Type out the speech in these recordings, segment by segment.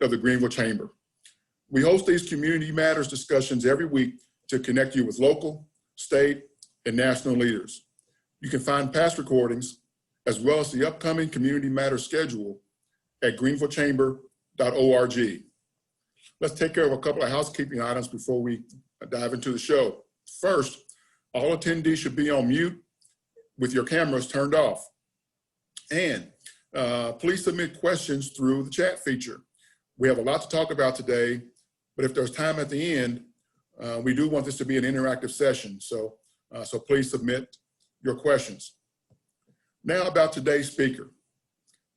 of the Greenville Chamber. We host these Community Matters discussions every week to connect you with local, state, and national leaders. You can find past recordings as well as the upcoming Community Matters schedule at greenvillechamber.org. Let's take care of a couple of housekeeping items before we dive into the show. First, all attendees should be on mute with your cameras turned off. And please submit questions through the chat feature. We have a lot to talk about today, but if there's time at the end, we do want this to be an interactive session. So please submit your questions. Now about today's speaker.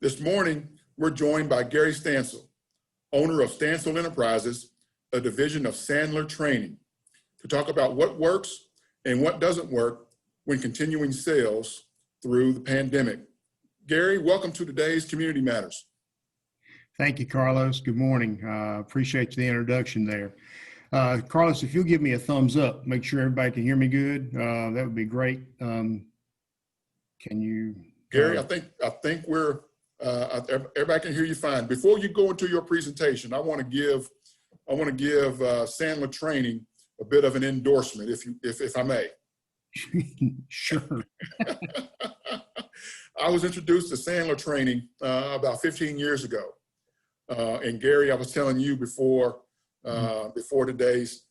This morning, we're joined by Gary Stansel, owner of Stansel Enterprises, a division of Sandler Training, to talk about what works and what doesn't work when continuing sales through the pandemic. Gary, welcome to today's Community Matters. Thank you, Carlos. Good morning. Appreciate the introduction there. Carlos, if you'll give me a thumbs up, make sure everybody can hear me good. That would be great. Can you? Gary, I think we're, everybody can hear you fine. Before you go into your presentation, I want to give Sandler Training a bit of an endorsement, if I may. Sure. I was introduced to Sandler Training about 15 years ago. And Gary, I was telling you before today's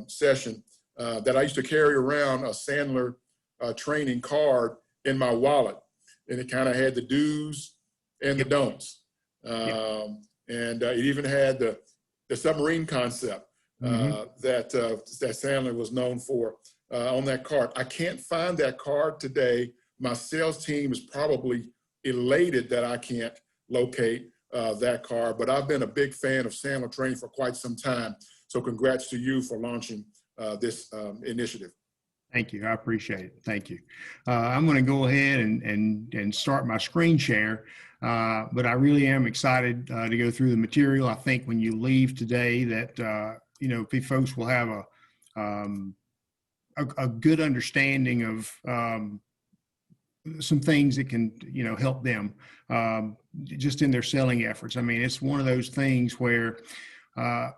session that I used to carry around a Sandler Training card in my wallet, and it kind of had the do's and the don'ts. And it even had the submarine concept that Sandler was known for on that card. I can't find that card today. My sales team is probably elated that I can't locate that card, but I've been a big fan of Sandler Training for quite some time. So congrats to you for launching this initiative. Thank you. I appreciate it. Thank you. I'm going to go ahead and start my screen share, but I really am excited to go through the material. I think when you leave today that, folks will have a good understanding of some things that can, help them just in their selling efforts. I mean, it's one of those things where the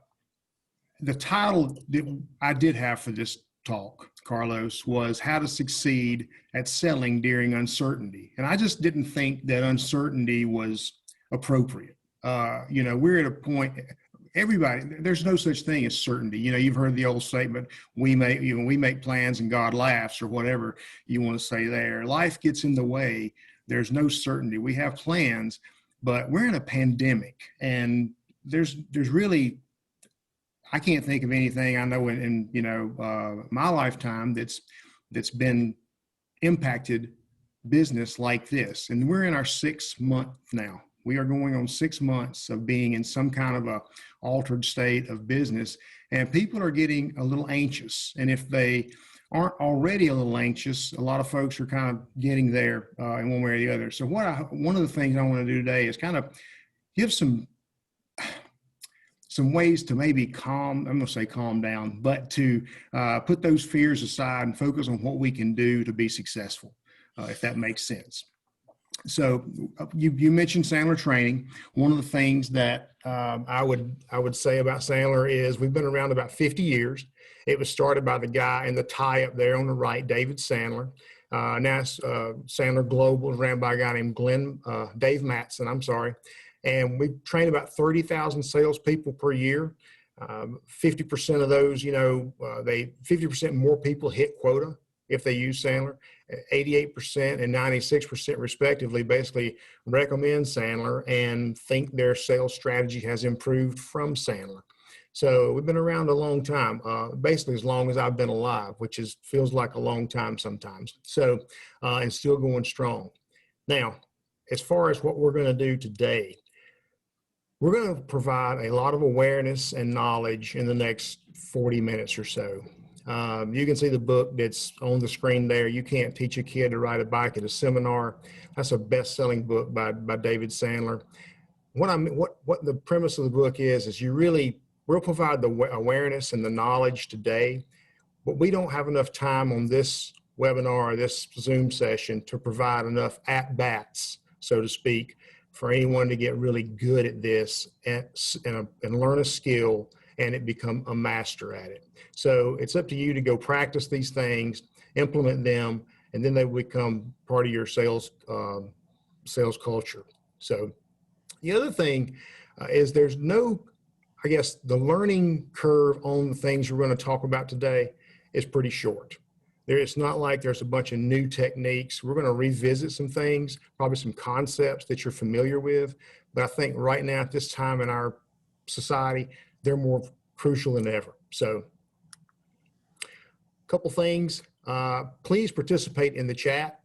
title that I did have for this talk, Carlos, was How to Succeed at Selling During Uncertainty. And I just didn't think that uncertainty was appropriate. We're at a point, there's no such thing as certainty. You've heard the old statement, we make plans and God laughs, or whatever you want to say there. Life gets in the way. There's no certainty. We have plans, but we're in a pandemic, and there's really, I can't think of anything I know in my lifetime that's been impacted business like this. And we're in our 6th month now. We are going on 6 months of being in some kind of a altered state of business, and people are getting a little anxious. And if they aren't already a little anxious, a lot of folks are kind of getting there in one way or the other. So one of the things I want to do today is kind of give some ways to maybe calm down, but to put those fears aside and focus on what we can do to be successful, if that makes sense. So you mentioned Sandler Training. One of the things that I would say about Sandler is we've been around about 50 years. It was started by the guy in the tie up there on the right, David Sandler. Now Sandler Global is ran by a guy named Dave Matson, and we train about 30,000 salespeople per year. 50% of those, 50% more people hit quota if they use Sandler. 88% and 96% respectively basically recommend Sandler and think their sales strategy has improved from Sandler. So we've been around a long time, basically as long as I've been alive, which feels like a long time sometimes. So, and still going strong. Now, as far as what we're going to do today, we're going to provide a lot of awareness and knowledge in the next 40 minutes or so. You can see the book that's on the screen there. You Can't Teach a Kid to Ride a Bike at a Seminar. That's a best-selling book by David Sandler. What the premise of the book is we'll provide the awareness and the knowledge today, but we don't have enough time on this webinar or this Zoom session to provide enough at-bats, so to speak, for anyone to get really good at this and learn a skill and it become a master at it. So it's up to you to go practice these things, implement them, and then they become part of your sales culture. So the other thing is there's no, I guess the learning curve on the things we're going to talk about today is pretty short. It's not like there's a bunch of new techniques. We're going to revisit some things, probably some concepts that you're familiar with. But I think right now at this time in our society, they're more crucial than ever. So a couple things. Please participate in the chat.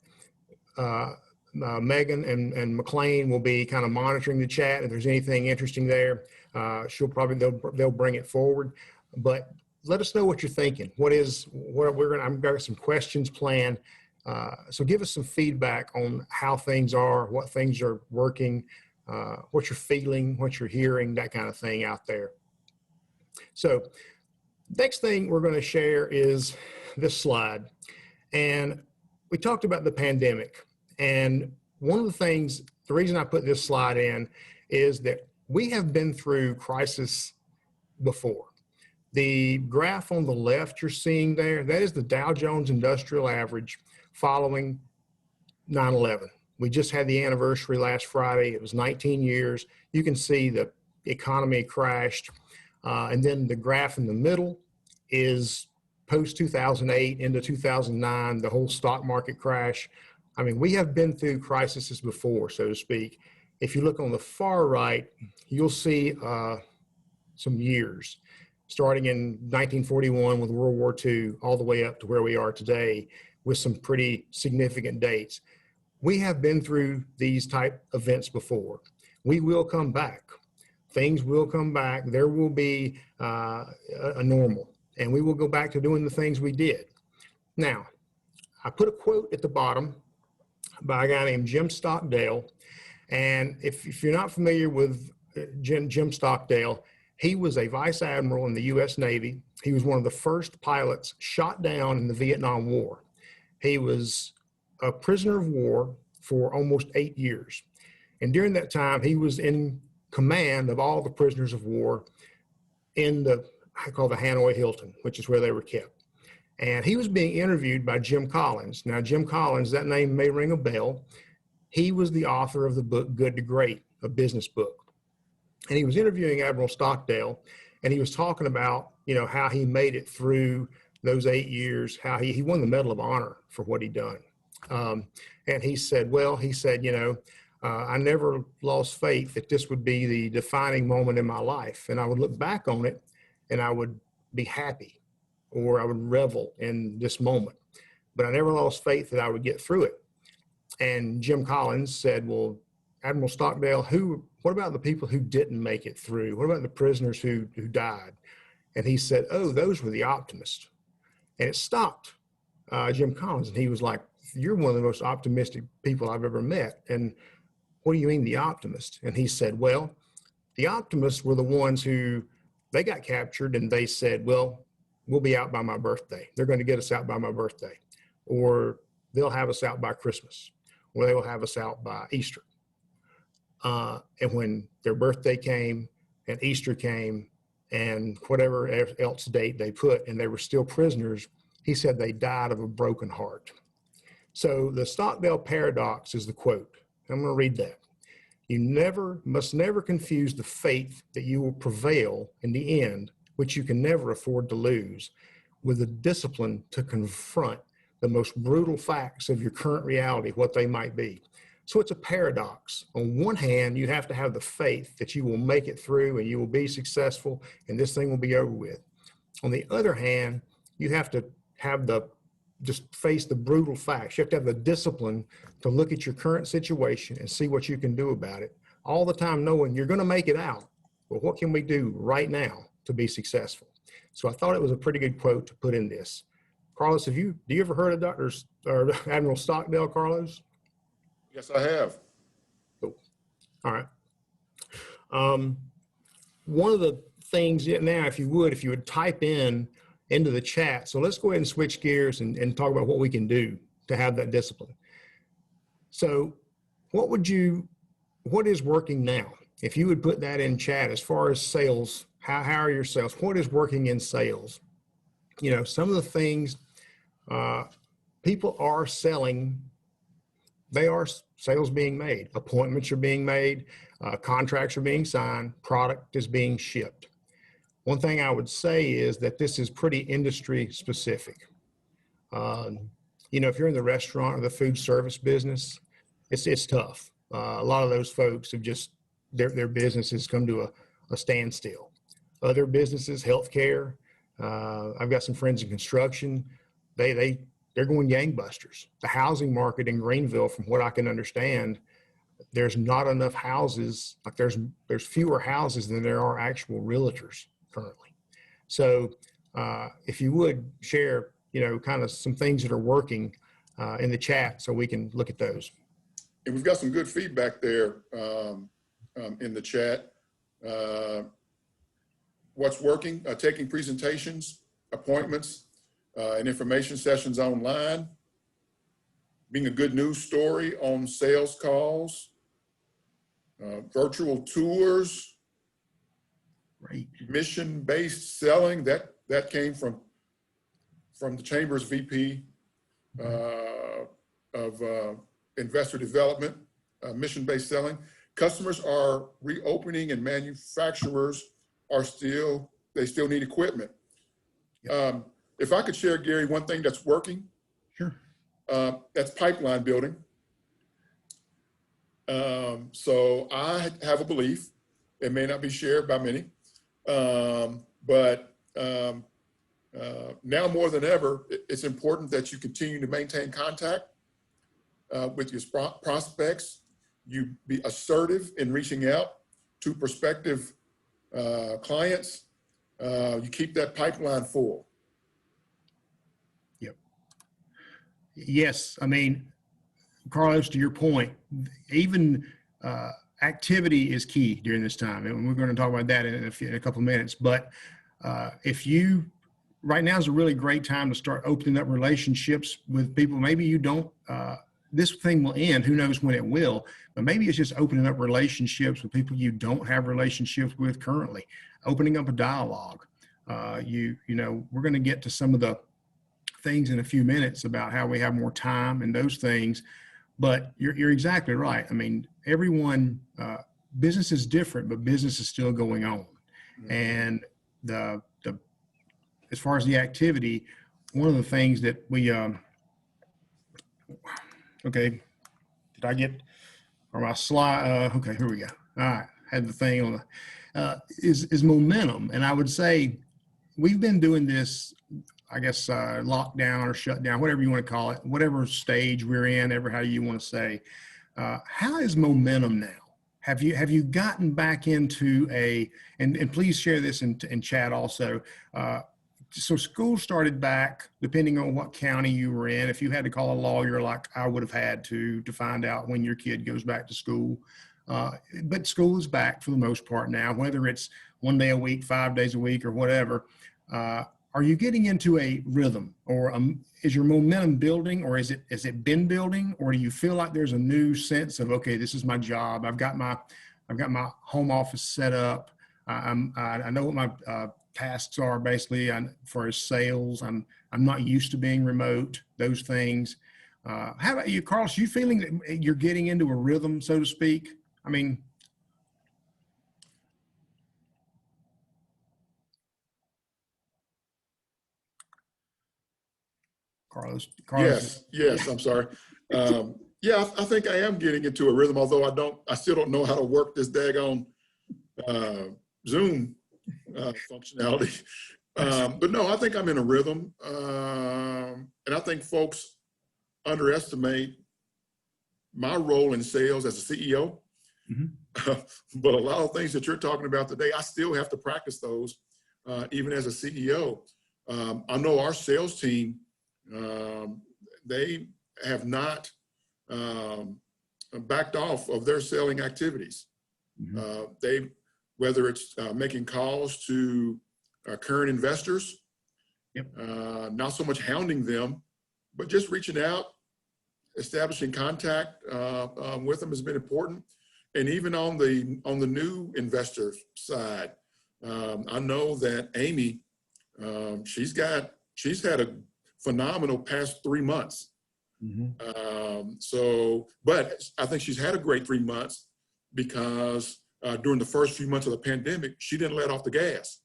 Megan and McLean will be kind of monitoring the chat. If there's anything interesting there, they'll bring it forward. But let us know what you're thinking. I've got some questions planned. So give us some feedback on how things are, what things are working, what you're feeling, what you're hearing, that kind of thing out there. So next thing we're going to share is this slide. And we talked about the pandemic. And one of the things, the reason I put this slide in is that we have been through crisis before. The graph on the left you're seeing there, that is the Dow Jones Industrial Average following 9/11. We just had the anniversary last Friday. It was 19 years. You can see the economy crashed. And then the graph in the middle is post-2008 into 2009, the whole stock market crash. I mean, we have been through crises before, so to speak. If you look on the far right, you'll see some years, starting in 1941 with World War II, all the way up to where we are today with some pretty significant dates. We have been through these type events before. We will come back. Things will come back. There will be a normal, and we will go back to doing the things we did. Now, I put a quote at the bottom by a guy named Jim Stockdale. And if you're not familiar with Jim Stockdale, he was a vice admiral in the U.S. Navy. He was one of the first pilots shot down in the Vietnam War. He was a prisoner of war for almost 8 years. And during that time, he was in command of all the prisoners of war in I call the Hanoi Hilton, which is where they were kept. And he was being interviewed by Jim Collins. Now, Jim Collins, that name may ring a bell. He was the author of the book Good to Great, a business book. And he was interviewing Admiral Stockdale, and he was talking about, how he made it through those 8 years, how he won the Medal of Honor for what he'd done. And he said, I never lost faith that this would be the defining moment in my life. And I would look back on it and I would be happy, or I would revel in this moment. But I never lost faith that I would get through it. And Jim Collins said, well, Admiral Stockdale, what about the people who didn't make it through? What about the prisoners who died? And he said, oh, those were the optimists. And it stopped Jim Collins. And he was like, you're one of the most optimistic people I've ever met. And what do you mean the optimists? And he said, well, the optimists were the ones who, they got captured and they said, well, we'll be out by my birthday. They're going to get us out by my birthday. Or they'll have us out by Christmas. Or they will have us out by Easter. And when their birthday came and Easter came and whatever else date they put, and they were still prisoners, he said they died of a broken heart. So the Stockdale paradox is the quote. I'm going to read that. You must never confuse the faith that you will prevail in the end, which you can never afford to lose, with the discipline to confront the most brutal facts of your current reality, what they might be. So it's a paradox. On one hand, you have to have the faith that you will make it through and you will be successful and this thing will be over with. On the other hand, you have to have just face the brutal facts. You have to have the discipline to look at your current situation and see what you can do about it. All the time knowing you're going to make it out. But what can we do right now to be successful? So I thought it was a pretty good quote to put in this. Carlos, do you ever heard of Admiral Stockdale, Carlos? Yes, I have. Cool. All right. One of the things now, if you would type into the chat. So let's go ahead and switch gears and talk about what we can do to have that discipline. So what would you what is working now? If you would put that in chat as far as sales, how are your sales? What is working in sales? You know, some of the things people are selling, they are sales being made, appointments are being made, contracts are being signed, product is being shipped. One thing I would say is that this is pretty industry specific. You know, if you're in the restaurant or the food service business, it's tough. A lot of those folks have just, their businesses come to a standstill. Other businesses, healthcare, I've got some friends in construction, they're going gangbusters. The housing market in Greenville, from what I can understand, there's not enough houses. Like there's fewer houses than there are actual realtors currently. So if you would share, you know, kind of some things that are working in the chat so we can look at those. And we've got some good feedback there in the chat. What's working? Taking presentations, appointments, and information sessions online, being a good news story on sales calls, virtual tours, Right. mission-based selling. That came from the Chamber's VP of investor development, mission-based selling. Customers are reopening and manufacturers are still need equipment. Yep. If I could share, Gary, one thing that's working, Sure. that's pipeline building. So I have a belief, it may not be shared by many, but now more than ever, it's important that you continue to maintain contact with your prospects. You be assertive in reaching out to prospective clients. You keep that pipeline full. Yep. Yes. I mean, Carlos, to your point, even activity is key during this time. And we're going to talk about that in a couple of minutes. But right now is a really great time to start opening up relationships with people. Maybe you don't, this thing will end, who knows when it will, but maybe it's just opening up relationships with people you don't have relationships with currently, opening up a dialogue. You know, we're going to get to some of the things in a few minutes about how we have more time and those things, but you're exactly right. I mean, everyone, business is different, but business is still going on. Mm-hmm. And as far as the activity, one of the things that we, okay, did I get, or my slide, okay, here we go. All right, had the thing on the, is momentum. And I would say we've been doing this, I guess, lockdown or shutdown, whatever you want to call it, whatever stage we're in, how you want to say. How is momentum now? Have you gotten back into and please share this in chat also. So school started back, depending on what county you were in. If you had to call a lawyer like I would have had to find out when your kid goes back to school. But school is back for the most part now, whether it's 1 day a week, 5 days a week or whatever. Are you getting into a rhythm, or is your momentum building, or has it been building, or do you feel like there's a new sense of, okay, this is my job. I've got my home office set up. I know what my tasks are basically for sales. I'm not used to being remote, those things. How about you, Carlos? You feeling that you're getting into a rhythm, so to speak? I mean, Carlos. Yes, I'm sorry. Yeah, I think I am getting into a rhythm, although I still don't know how to work this daggone Zoom functionality. But no, I think I'm in a rhythm. And I think folks underestimate my role in sales as a CEO. Mm-hmm. But a lot of things that you're talking about today, I still have to practice those, even as a CEO. I know our sales team, they have not backed off of their selling activities. Mm-hmm. Whether it's making calls to current investors, yep. Not so much hounding them, but just reaching out, establishing contact with them has been important. And even on the new investor side, I know that Amy, she's had a phenomenal past 3 months. But I think she's had a great 3 months because during the first few months of the pandemic, she didn't let off the gas.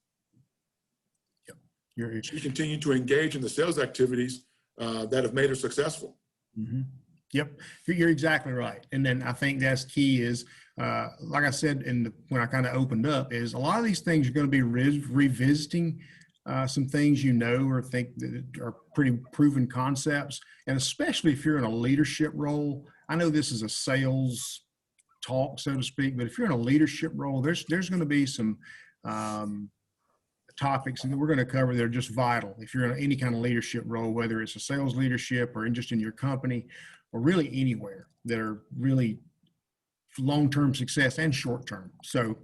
She continued to engage in the sales activities that have made her successful. Yep, you're exactly right. And then I think that's key is, like I said, when I kind of opened up, is a lot of these things you're going to be revisiting some things or think that are pretty proven concepts. And especially if you're in a leadership role, I know this is a sales talk, so to speak, but if you're in a leadership role, there's going to be some topics that we're going to cover that are just vital. If you're in any kind of leadership role, whether it's a sales leadership or just in your company or really anywhere, that are really long-term success and short-term. So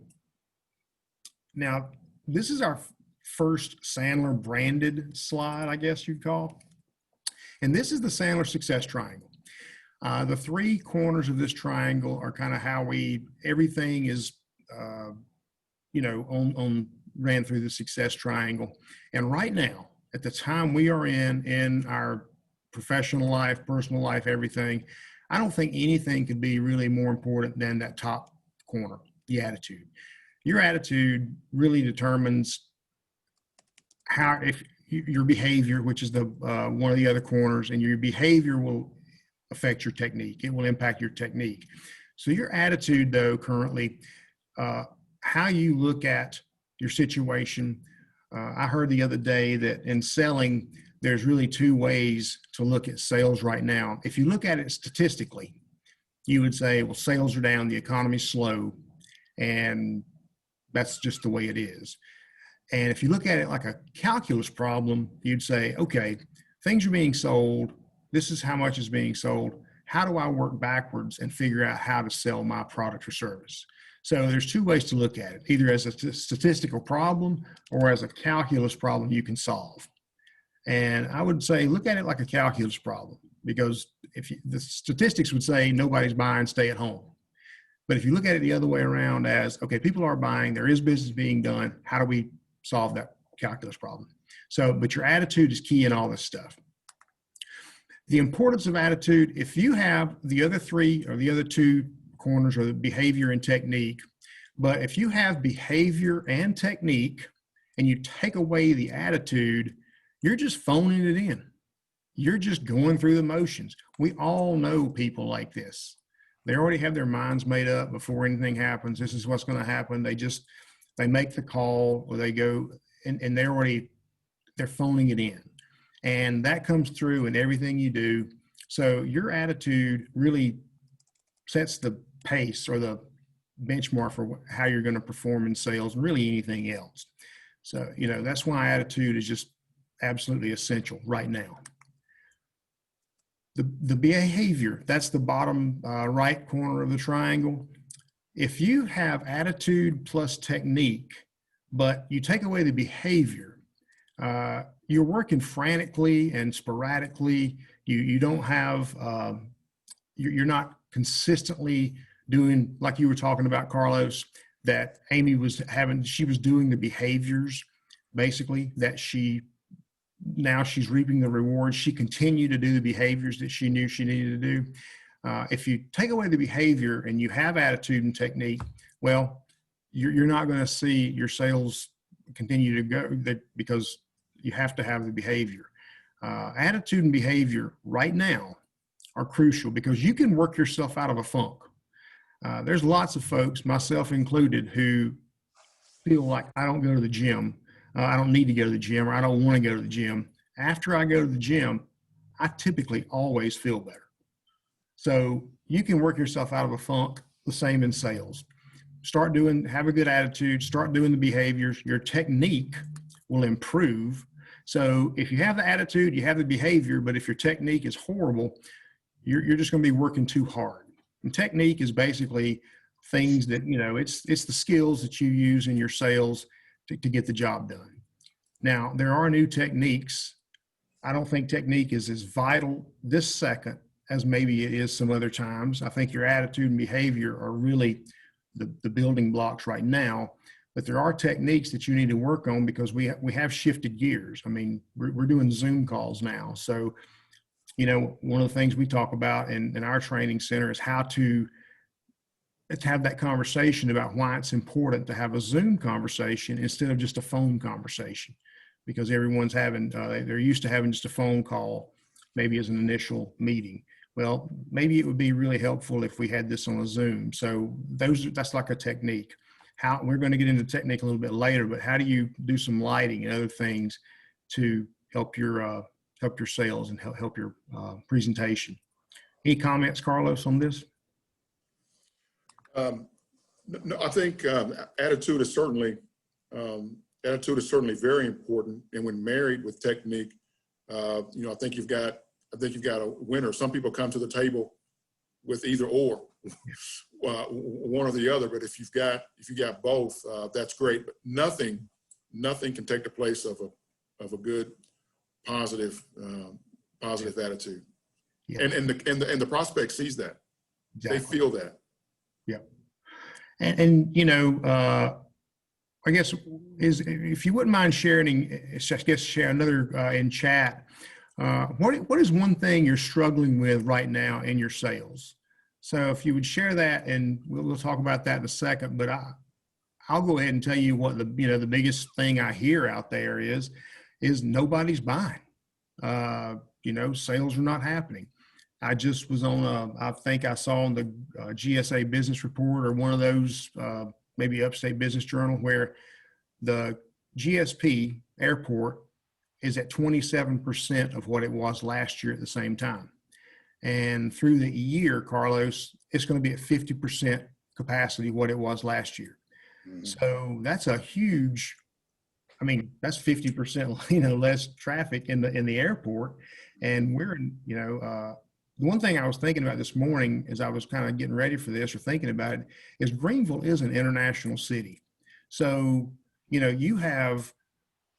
now this is our first Sandler branded slide, I guess you'd call. And this is the Sandler Success Triangle. The three corners of this triangle are kind of how everything is, ran through the success triangle. And right now, at the time we are in our professional life, personal life, everything, I don't think anything could be really more important than that top corner, the attitude. Your attitude really determines if your behavior, which is the one of the other corners, and your behavior will affect your technique. It will impact your technique. So your attitude, though, currently, how you look at your situation. I heard the other day that in selling, there's really two ways to look at sales right now. If you look at it statistically, you would say, well, sales are down, the economy's slow, and that's just the way it is. And if you look at it like a calculus problem, you'd say, okay, things are being sold. This is how much is being sold. How do I work backwards and figure out how to sell my product or service? So there's two ways to look at it, either as a statistical problem or as a calculus problem you can solve. And I would say, look at it like a calculus problem, because the statistics would say nobody's buying, stay at home. But if you look at it the other way around as, okay, people are buying, there is business being done, how do we solve that calculus problem? So, but your attitude is key in all this stuff. The importance of attitude, if you have the other three or the other two corners are the behavior and technique, but if you have behavior and technique and you take away the attitude, you're just phoning it in. You're just going through the motions. We all know people like this. They already have their minds made up before anything happens. This is what's going to happen. They make the call, or they go and they're phoning it in. And that comes through in everything you do. So your attitude really sets the pace or the benchmark for how you're going to perform in sales and really anything else. So, that's why attitude is just absolutely essential right now. The behavior, that's the bottom right corner of the triangle. If you have attitude plus technique, but you take away the behavior, you're working frantically and sporadically. You don't have, you're not consistently doing, like you were talking about, Carlos, that Amy she was doing the behaviors, basically, that now she's reaping the rewards. She continued to do the behaviors that she knew she needed to do. If you take away the behavior and you have attitude and technique, well, you're not going to see your sales continue to go because you have to have the behavior. Attitude and behavior right now are crucial because you can work yourself out of a funk. There's lots of folks, myself included, who feel like I don't go to the gym. I don't need to go to the gym, or I don't want to go to the gym. After I go to the gym, I typically always feel better. So you can work yourself out of a funk, the same in sales. Have a good attitude, start doing the behaviors. Your technique will improve. So if you have the attitude, you have the behavior, but if your technique is horrible, you're just going to be working too hard. And technique is basically things that, it's the skills that you use in your sales to get the job done. Now, there are new techniques. I don't think technique is as vital this second as maybe it is some other times. I think your attitude and behavior are really the building blocks right now. But there are techniques that you need to work on because we have shifted gears. I mean, we're doing Zoom calls now. So, one of the things we talk about in our training center is how to have that conversation about why it's important to have a Zoom conversation instead of just a phone conversation, because everyone's they're used to having just a phone call, maybe as an initial meeting. Well, maybe it would be really helpful if we had this on a Zoom. So that's like a technique. How we're going to get into technique a little bit later, but how do you do some lighting and other things to help your sales and help your presentation? Any comments, Carlos, on this? No, I think attitude is certainly very important, and when married with technique, I think you've got a winner. Some people come to the table with either or, one or the other. But if you've got both, that's great. But nothing can take the place of a good, positive attitude. Yeah. And the prospect sees that. Exactly. They feel that. Yeah. And I guess if you wouldn't mind sharing, share another in chat. What is one thing you're struggling with right now in your sales? So if you would share that, and we'll talk about that in a second, but I'll go ahead and tell you what the biggest thing I hear out there is nobody's buying. Sales are not happening. I just was on I think I saw on the GSA Business Report or one of those, maybe Upstate Business Journal, where the GSP airport is at 27% of what it was last year at the same time. And through the year, Carlos, it's going to be at 50% capacity what it was last year. Mm-hmm. So that's a huge, that's 50%, less traffic in the airport. And we're the one thing I was thinking about this morning as I was kind of getting ready for this or thinking about it is Greenville is an international city. So,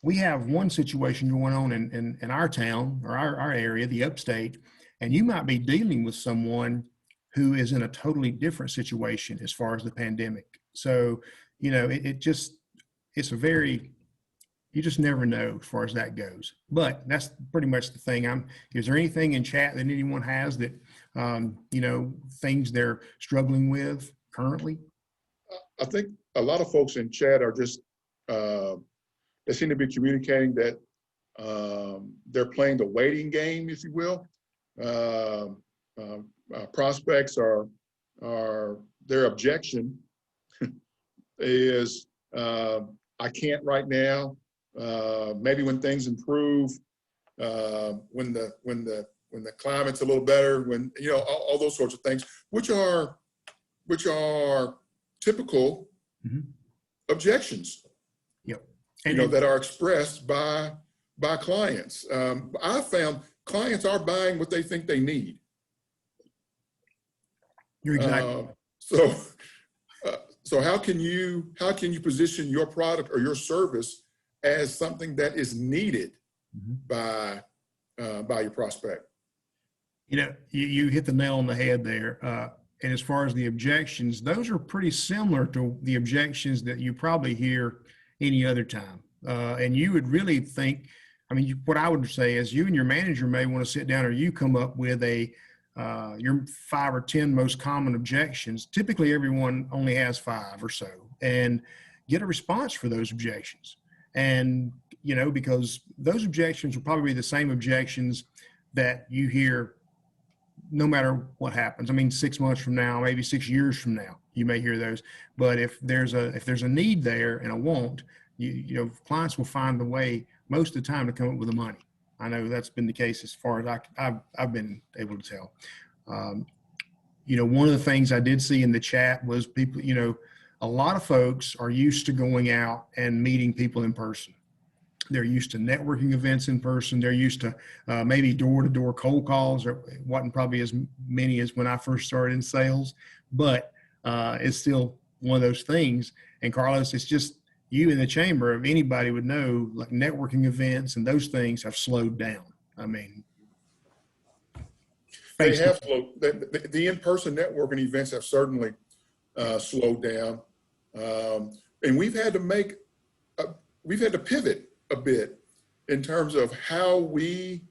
we have one situation going on in our town or our area, the upstate, and you might be dealing with someone who is in a totally different situation as far as the pandemic. So, you just never know as far as that goes. But that's pretty much the thing. Is there anything in chat that anyone has that, things they're struggling with currently? I think a lot of folks in chat are just, they seem to be communicating that they're playing the waiting game, if you will. Prospects their objection is, I can't right now. Maybe when things improve, when the climate's a little better, when all those sorts of things, which are typical mm-hmm. objections. Yep. That are expressed by clients. I found clients are buying what they think they need. You're exactly. So how can you position your product or your service as something that is needed mm-hmm. by your prospect? You hit the nail on the head there. And as far as the objections, those are pretty similar to the objections that you probably hear any other time. And you would really think, what I would say is you and your manager may want to sit down, or you come up with your 5 or 10 most common objections. Typically everyone only has 5 or so, and get a response for those objections. And, because those objections will probably be the same objections that you hear no matter what happens. 6 months from now, maybe 6 years from now, you may hear those. But if there's a need there and a want, clients will find the way most of the time to come up with the money. I know that's been the case as far as I've been able to tell. One of the things I did see in the chat was people, a lot of folks are used to going out and meeting people in person. They're used to networking events in person. They're used to maybe door-to-door cold calls. Or it wasn't probably as many as when I first started in sales, but it's still one of those things. And Carlos, it's just you in the chamber, if anybody would know, like They face. have slowed. The in-person networking events have certainly slowed down, and we've had to pivot a bit in terms of how we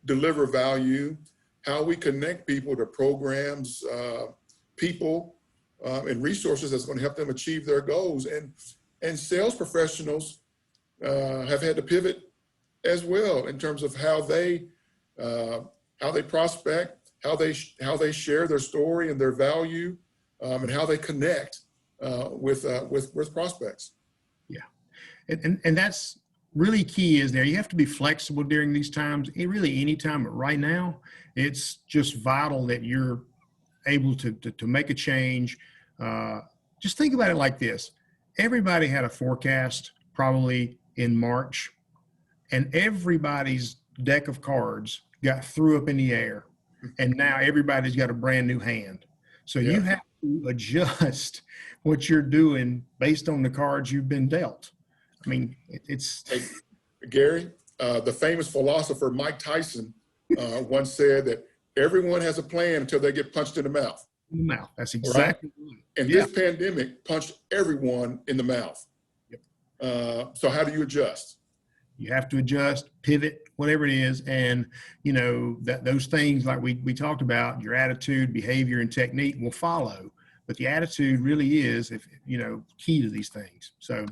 deliver value, how we connect people to programs, people, and resources that's going to help them achieve their goals. And sales professionals have had to pivot as well in terms of how they prospect, how they share their story and their value, and how they connect with prospects. Yeah, and that's really key. Is there you have to be flexible during these times. Really, any time, but right now, it's just vital that you're able to make a change. Just think about it like this: everybody had a forecast probably in March, and everybody's deck of cards got threw up in the air, and now everybody's got a brand new hand. So you have to adjust what you're doing based on the cards you've been dealt. I mean, it's Hey, Gary, the famous philosopher Mike Tyson once said that everyone has a plan until they get punched in the mouth. mouth. That's exactly right. And this pandemic punched everyone in the mouth. Yep. So how do you adjust? You have to adjust, pivot, whatever it is. And, that those things like we talked about, your attitude, behavior, and technique will follow. But the attitude really is, key to these things. So,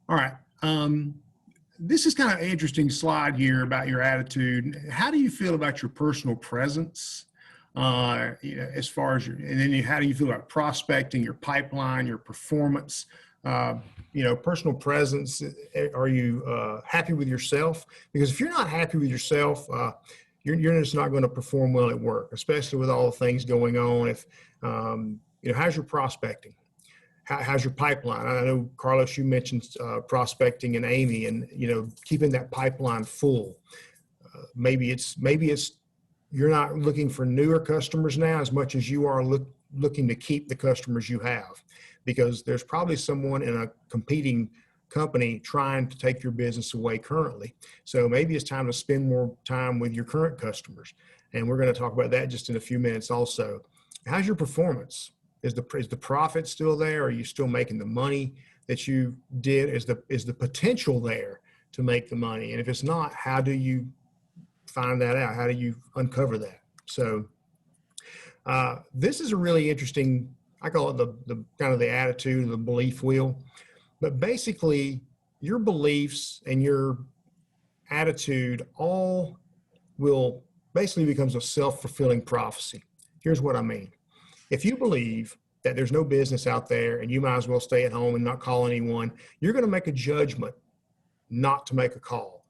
all right. This is kind of an interesting slide here about your attitude. How do you feel about your personal presence? As far as and then how do you feel about prospecting, your pipeline, your performance? Personal presence. Are you happy with yourself? Because if you're not happy with yourself, you're just not going to perform well at work, especially with all the things going on. If how's your prospecting? How's your pipeline? I know, Carlos, you mentioned prospecting and Amy, and keeping that pipeline full. Maybe it's you're not looking for newer customers now as much as you are looking to keep the customers you have, because there's probably someone in a competing company trying to take your business away currently. So maybe it's time to spend more time with your current customers. And we're going to talk about that just in a few minutes also. How's your performance? Is the profit still there? Are you still making the money that you did? Is the potential there to make the money? And if it's not, how do you find that out? How do you uncover that? So this is a really interesting, I call it the kind of the attitude, the belief wheel. But basically, your beliefs and your attitude all will basically becomes a self-fulfilling prophecy. Here's what I mean. If you believe that there's no business out there and you might as well stay at home and not call anyone, you're going to make a judgment not to make a call,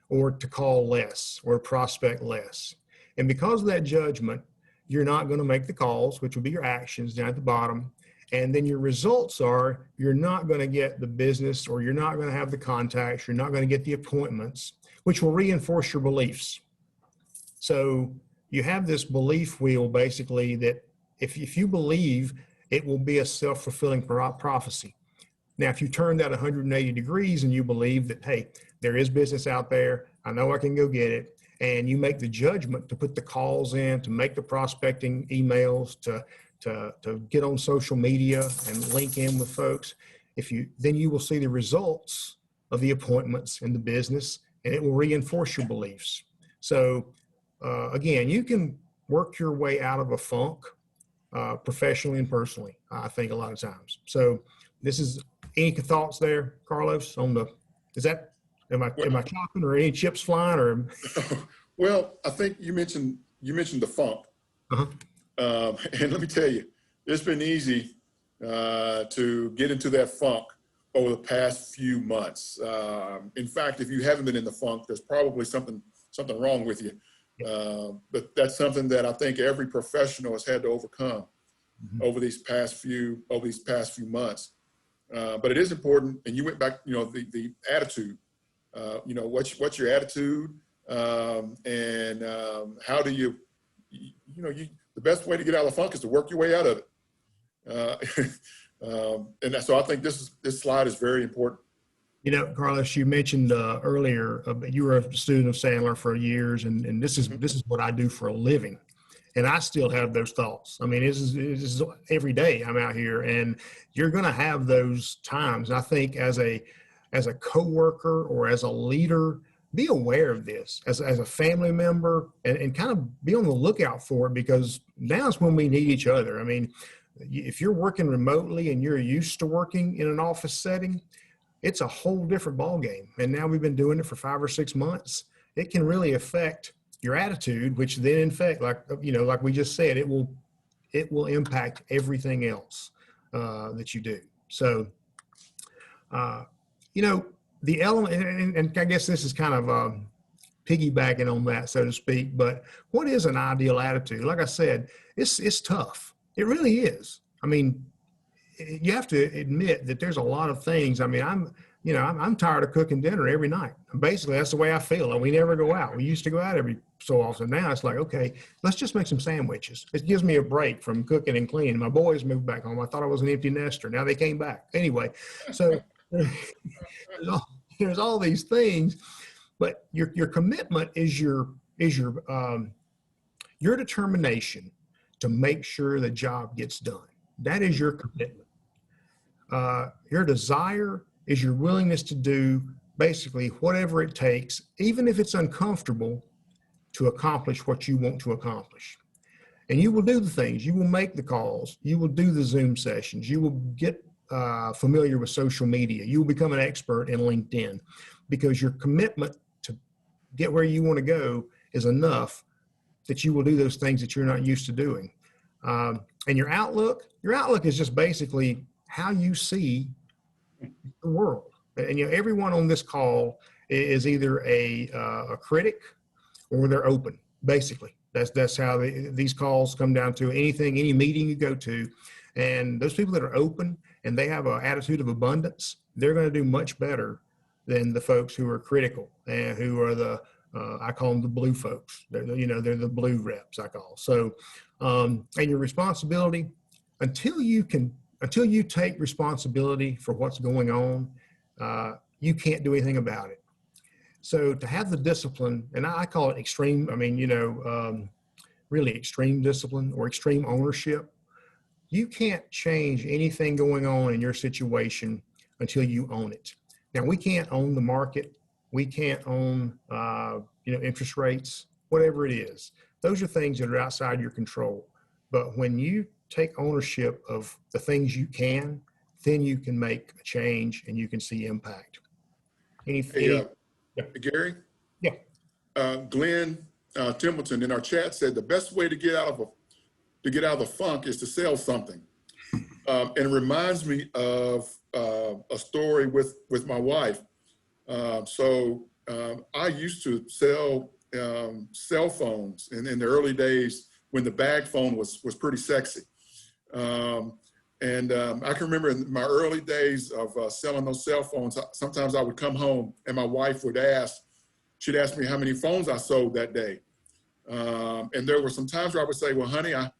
or to call less, or to prospect less. And because of that judgment, you're not going to make the calls, which will be your actions down at the bottom. And then your results are you're not going to get the business, or you're not going to have the contacts, you're not going to get the appointments, which will reinforce your beliefs. So you have this belief wheel basically that if you believe, it will be a self-fulfilling prophecy. Now, if you turn that 180 degrees and you believe that, hey, there is business out there, I know I can go get it, and you make the judgment to put the calls in, to make the prospecting emails, to get on social media and link in with folks, then you will see the results of the appointments in the business, and it will reinforce your beliefs. So again, you can work your way out of a funk professionally and personally, I think, a lot of times. So this is, any thoughts there, Carlos, on am I chopping, or any chips flying, or? Well, I think you mentioned the funk. Uh-huh. And let me tell you, it's been easy to get into that funk over the past few months. In fact, if you haven't been in the funk, there's probably something wrong with you. But that's something that I think every professional has had to overcome over these past few months. But it is important, and you went back, the attitude. What's your attitude, and how do you the best way to get out of the funk is to work your way out of it. So I think this slide is very important. Carlos, you mentioned earlier, you were a student of Sandler for years, and this is what I do for a living, and I still have those thoughts. I mean, this is every day I'm out here, and you're going to have those times. And I think as a coworker or as a leader, be aware of this as a family member, and kind of be on the lookout for it, because now is when we need each other. I mean, if you're working remotely and you're used to working in an office setting, it's a whole different ballgame. And now we've been doing it for 5 or 6 months. It can really affect your attitude, which then in fact, like we just said, it will impact everything else that you do. So, the element, and I guess this is kind of piggybacking on that, so to speak, but what is an ideal attitude? Like I said, it's tough. It really is. I mean, you have to admit that there's a lot of things. I mean, I'm tired of cooking dinner every night. Basically, that's the way I feel. And we never go out. We used to go out every so often. Now it's like, okay, let's just make some sandwiches. It gives me a break from cooking and cleaning. My boys moved back home. I thought I was an empty nester. Now they came back. Anyway, so there's all these things, but your commitment is your determination to make sure the job gets done. That is your commitment. Your desire is your willingness to do basically whatever it takes, even if it's uncomfortable, to accomplish what you want to accomplish. And you will do the things. You will make the calls. You will do the Zoom sessions. You will get familiar with social media. You will become an expert in LinkedIn, because your commitment to get where you want to go is enough that you will do those things that you're not used to doing. And your outlook is just basically how you see the world. And everyone on this call is either a critic or they're open. Basically, that's how these calls come down to. Any meeting you go to, and those people that are open and they have an attitude of abundance, they're going to do much better than the folks who are critical and who are I call them the blue folks. They're the blue reps, I call. So, and your responsibility, until you take responsibility for what's going on, you can't do anything about it. So to have the discipline, and I call it extreme, really extreme discipline or extreme ownership. You can't change anything going on in your situation until you own it. Now, we can't own the market. We can't own, interest rates, whatever it is. Those are things that are outside your control. But when you take ownership of the things you can, then you can make a change and you can see impact. Gary? Yeah. Glenn Templeton in our chat said the best way to get out of the funk is to sell something. And it reminds me of a story with my wife. I used to sell cell phones in the early days when the bag phone was pretty sexy. I can remember in my early days of selling those cell phones, sometimes I would come home and my wife would she'd ask me how many phones I sold that day. And there were some times where I would say, well, honey, I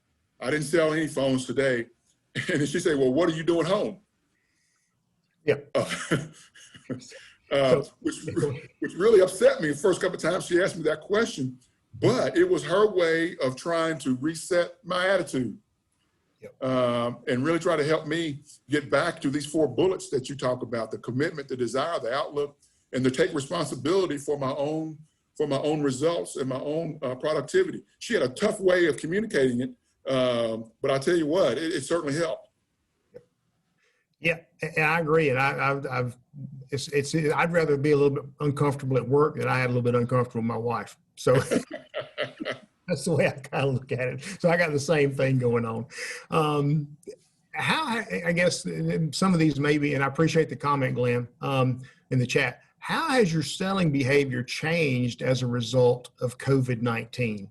didn't sell any phones today. And then she'd say, well, what are you doing home? Yeah. Which really upset me the first couple of times she asked me that question, but it was her way of trying to reset my attitude. And really try to help me get back to these 4 bullets that you talk about: the commitment, the desire, the outlook, and to take responsibility for my own results and my own productivity. She had a tough way of communicating it, but I tell you what, it certainly helped. Yeah, and I agree. And I'd rather be a little bit uncomfortable at work than I had a little bit uncomfortable with my wife. So that's the way I kind of look at it. So I got the same thing going on. I guess some of these maybe, and I appreciate the comment, Glenn, in the chat. How has your selling behavior changed as a result of COVID-19?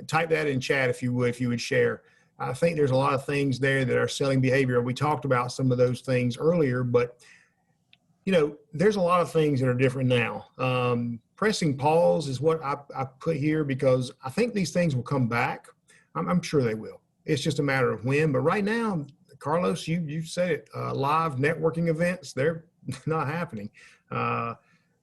Type that in chat if you would share. I think there's a lot of things there that are selling behavior. We talked about some of those things earlier, but there's a lot of things that are different now. Pressing pause is what I put here because I think these things will come back. I'm sure they will. It's just a matter of when. But right now, Carlos, you said it. Live networking events, they're not happening.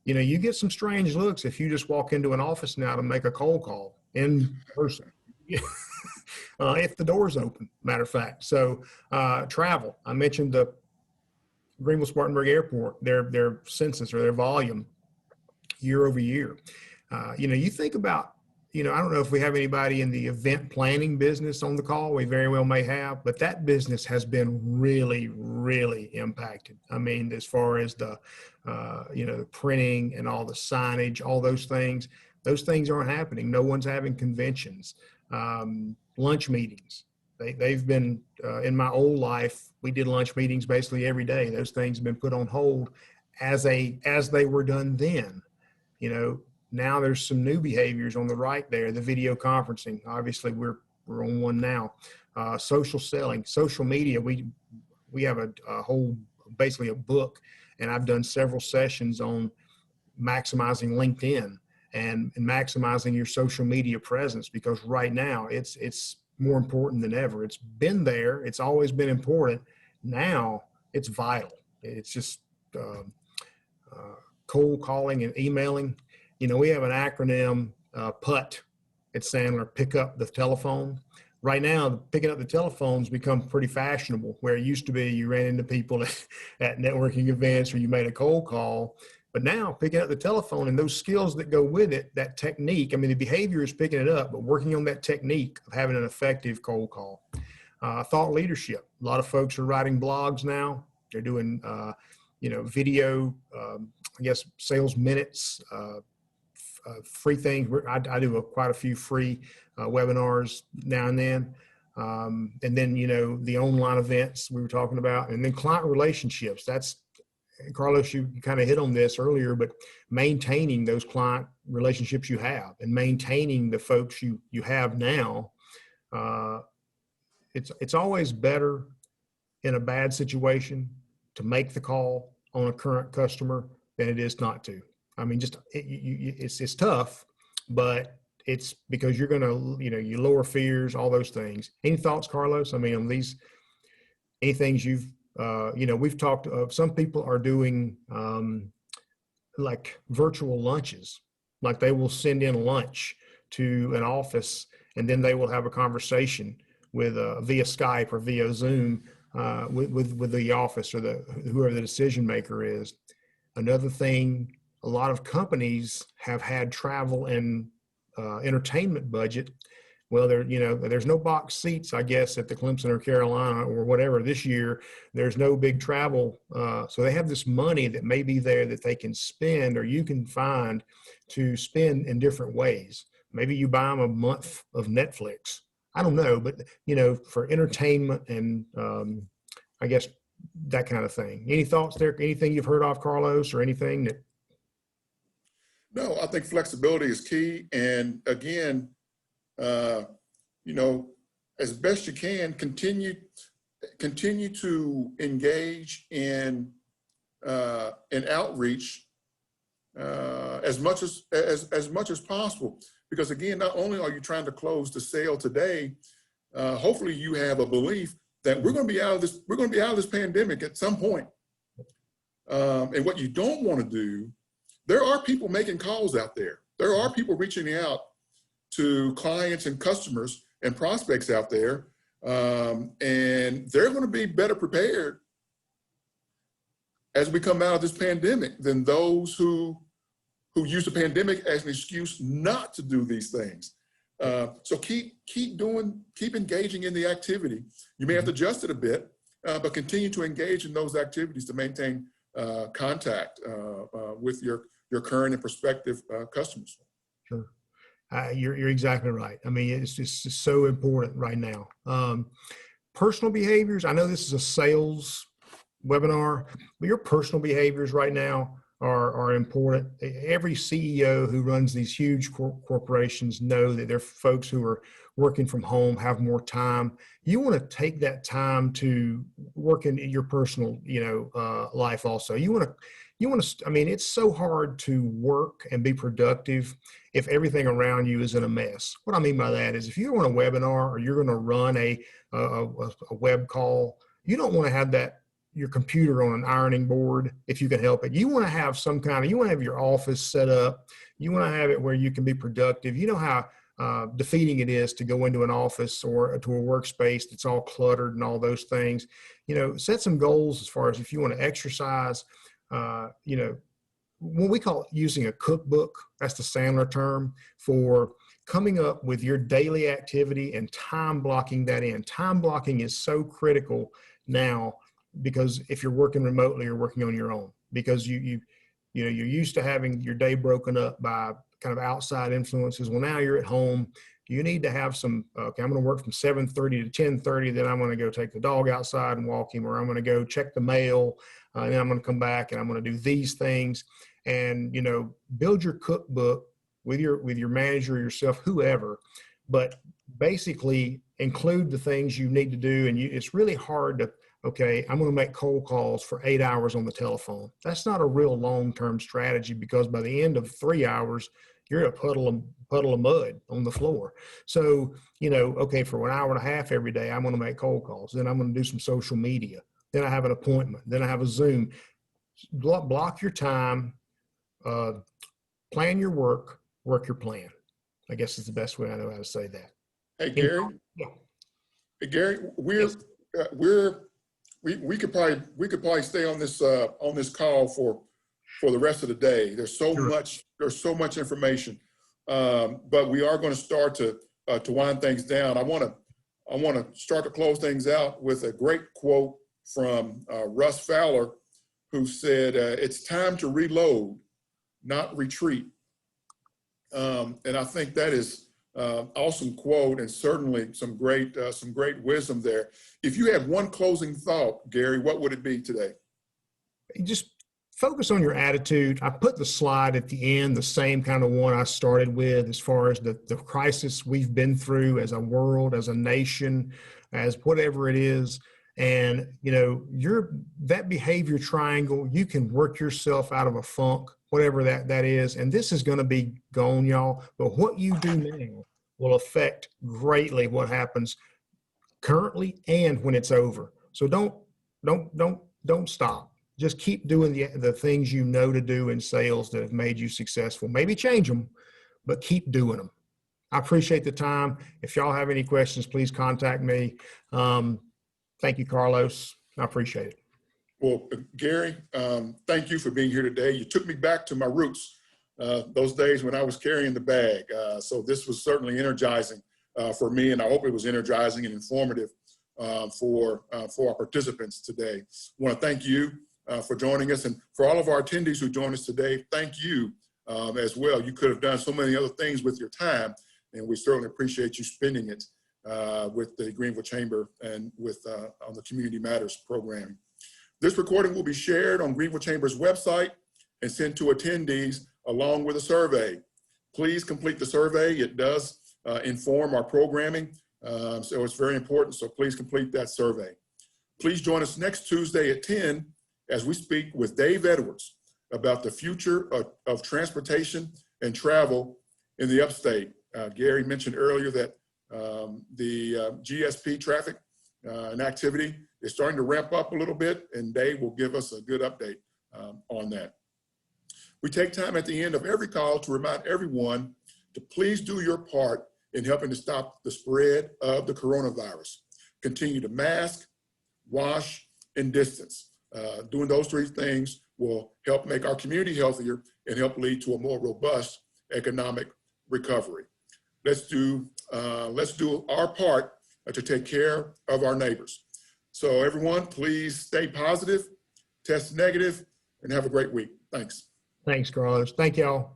You get some strange looks if you just walk into an office now to make a cold call in person. If the door's open, matter of fact. So travel, I mentioned the Greenville-Spartanburg Airport, their census or their volume year over year. You think about, I don't know if we have anybody in the event planning business on the call. We very well may have, but that business has been really, really impacted. I mean, as far as the printing and all the signage, all those things aren't happening. No one's having conventions, lunch meetings. They've been, in my old life, we did lunch meetings basically every day. Those things have been put on hold as they were done then. Now there's some new behaviors on the right there. The video conferencing, obviously we're on one now. Social selling, social media. We have a whole, basically a book, and I've done several sessions on maximizing LinkedIn and maximizing your social media presence, because right now it's more important than ever. It's been there. It's always been important. Now it's vital. It's just cold calling and emailing. We have an acronym, PUT at Sandler, pick up the telephone. Right now, picking up the telephone's become pretty fashionable, where it used to be you ran into people at networking events or you made a cold call. But now picking up the telephone and those skills that go with it, that technique, I mean, the behavior is picking it up, but working on that technique of having an effective cold call. Thought leadership. A lot of folks are writing blogs now. They're doing, video, sales minutes, free things. I do quite a few free webinars now and then. And then, the online events we were talking about, and then client relationships. That's, Carlos, you kind of hit on this earlier, but maintaining those client relationships you have and maintaining the folks you have now. It's always better in a bad situation to make the call on a current customer than it is not to. I mean, it's tough, but it's because you're going to, you lower fears, all those things. Any thoughts, Carlos? I mean, on any things you've, we've talked of, some people are doing like virtual lunches, like they will send in lunch to an office and then they will have a conversation with via Skype or via Zoom with the office or whoever the decision maker is. Another thing, a lot of companies have had travel and entertainment budget. Well, there's no box seats, I guess, at the Clemson or Carolina or whatever this year. There's no big travel. So they have this money that may be there that they can spend, or you can find to spend in different ways. Maybe you buy them a month of Netflix. I don't know, but, for entertainment and I guess that kind of thing. Any thoughts there? Anything you've heard of, Carlos, or anything that? No, I think flexibility is key. And again, as best you can, continue to engage in outreach as much as possible. Because again, not only are you trying to close the sale today, hopefully you have a belief that we're going to be out of this pandemic at some point. And what you don't want to do, there are people making calls out there. There are people reaching out to clients and customers and prospects out there, and they're going to be better prepared as we come out of this pandemic than those who use the pandemic as an excuse not to do these things. So keep engaging in the activity. You may have to adjust it a bit, but continue to engage in those activities to maintain contact with your current and prospective customers. Sure. You're exactly right. I mean, it's just so important right now. Personal behaviors. I know this is a sales webinar, but your personal behaviors right now are important. Every CEO who runs these huge corporations know that they're folks who are working from home, have more time. You want to take that time to work in your personal, life also. You want to, I mean, it's so hard to work and be productive if everything around you is in a mess. What I mean by that is if you're on a webinar or you're going to run a web call, you don't want to have that, your computer on an ironing board if you can help it. You want to have you want to have your office set up. You want to have it where you can be productive. You know how defeating it is to go into an office or to a workspace that's all cluttered and all those things. Set some goals as far as if you want to exercise, what we call using a cookbook. That's the Sandler term for coming up with your daily activity and time blocking that in. Time blocking is so critical now because if you're working remotely or working on your own, because you're used to having your day broken up by kind of outside influences. Well, now you're at home. You need to have some, okay, I'm going to work from 7:30 to 10:30. Then I'm going to go take the dog outside and walk him, or I'm going to go check the mail. And then I'm going to come back and I'm going to do these things and, build your cookbook with your manager, yourself, whoever, but basically include the things you need to do. And it's really hard to, okay, I'm going to make cold calls for 8 hours on the telephone. That's not a real long-term strategy because by the end of 3 hours, you're a puddle of mud on the floor. So, okay, for an hour and a half every day, I'm going to make cold calls. Then I'm going to do some social media. Then I have an appointment. Then I have a Zoom. Block your time, plan your work your plan. I guess is the best way I know how to say that. Hey, Gary. Yeah. Hey, Gary, we could probably stay on this call for the rest of the day. There's so much information, but we are going to start to wind things down. I want to start to close things out with a great quote from Russ Fowler, who said, "It's time to reload, not retreat." And I think that is awesome quote, and certainly some great wisdom there. If you had one closing thought, Gary, what would it be today? Just focus on your attitude. I put the slide at the end, the same kind of one I started with, as far as the crisis we've been through as a world, as a nation, as whatever it is. And, that behavior triangle, you can work yourself out of a funk, whatever that is. And this is going to be gone, y'all. But what you do now will affect greatly what happens currently and when it's over. So don't stop. Just keep doing the things you know to do in sales that have made you successful. Maybe change them, but keep doing them. I appreciate the time. If y'all have any questions, please contact me. Thank you, Carlos. I appreciate it. Well, Gary, thank you for being here today. You took me back to my roots, those days when I was carrying the bag. So this was certainly energizing for me, and I hope it was energizing and informative for our participants today. I want to thank you for joining us, and for all of our attendees who joined us today, thank you as well. You could have done so many other things with your time, and we certainly appreciate you spending it with the Greenville Chamber and with on the Community Matters program. This recording will be shared on Greenville Chamber's website and sent to attendees along with a survey. Please complete the survey. It does inform our programming, so it's very important, so please complete that survey. Please join us next Tuesday at 10 as we speak with Dave Edwards about the future of transportation and travel in the upstate. Gary mentioned earlier that the GSP traffic and activity is starting to ramp up a little bit, and Dave will give us a good update on that. We take time at the end of every call to remind everyone to please do your part in helping to stop the spread of the coronavirus. Continue to mask, wash, and distance. Doing those three things will help make our community healthier and help lead to a more robust economic recovery. Let's do our part to take care of our neighbors. So everyone, please stay positive, test negative, and have a great week. Thanks. Thanks, Carlos. Thank y'all.